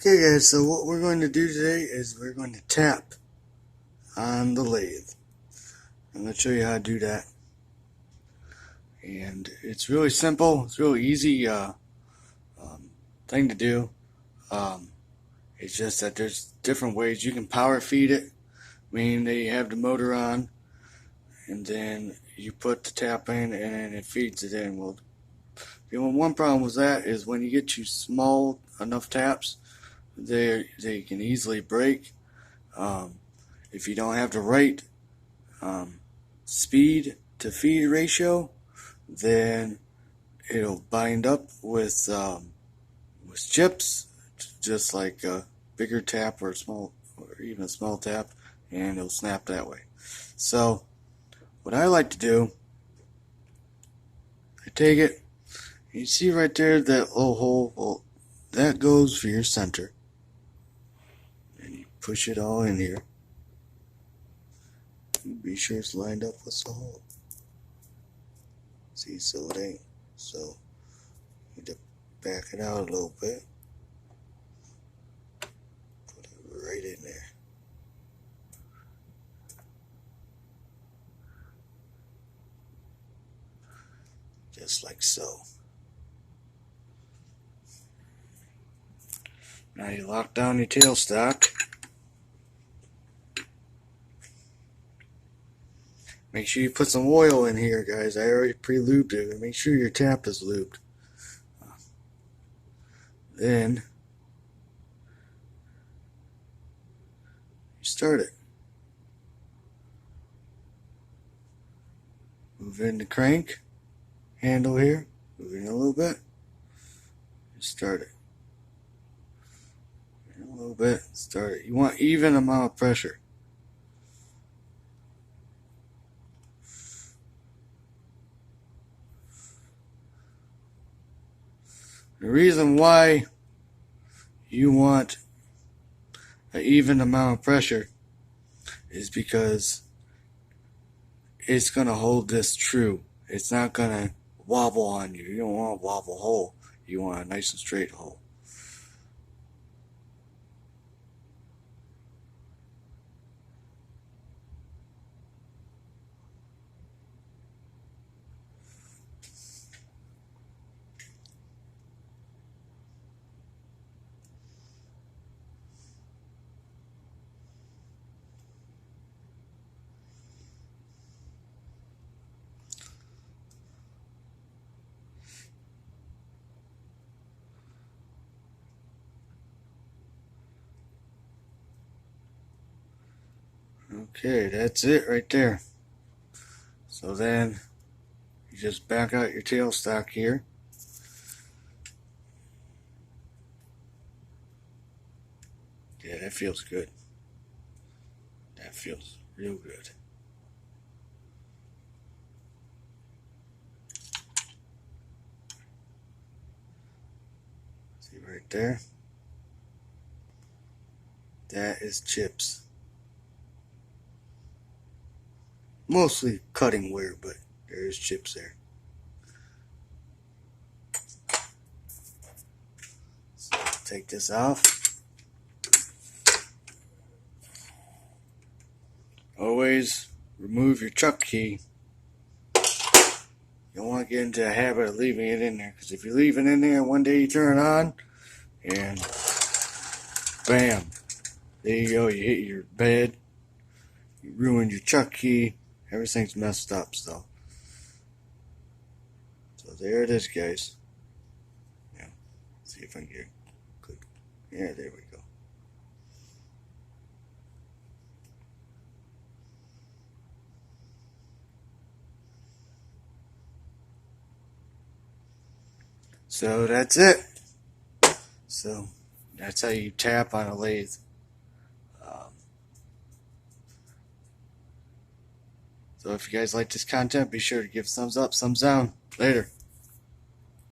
Okay guys, so what we're going to do today is we're going to tap on the lathe. I'm going to show you how to do that. And it's really simple, it's really easy thing to do. It's just that there's different ways you can power feed it, meaning that you have the motor on and then you put the tap in and it feeds it in. Well, one problem with that is when you get you small enough taps, they can easily break. If you don't have the right speed to feed ratio, then it'll bind up with chips, just like a bigger tap or even a small tap, and it'll snap that way. So what I like to do, I take it, you see right there that little hole, well, that goes for your center, and you push it all in here. Be sure it's lined up with the hole. See, so it ain't. So you need to back it out a little bit. Put it right in there. Just like so. Now you lock down your tailstock. Make sure you put some oil in here, guys. I already pre-lubed it. Make sure your tap is lubed. Then you start it. Move in the crank handle here. Move in a little bit. Start it. In a little bit. Start it. You want even amount of pressure. The reason why you want an even amount of pressure is because it's going to hold this true. It's not going to wobble on you. You don't want a wobble hole. You want a nice and straight hole. Okay, that's it right there. So then you just back out your tailstock here. Yeah, that feels good. That feels real good. See right there? That is chips. Mostly cutting wear, but there is chips there. So take this off. Always remove your chuck key. You don't want to get into a habit of leaving it in there, because if you leave it in there one day you turn it on and bam, there you go, you hit your bed, you ruined your chuck key, everything's messed up. So there it is, guys. Yeah, see if I can get good. Yeah, there we go. So that's it. So that's how you tap on a lathe. So if you guys like this content, be sure to give thumbs up, thumbs down. Later.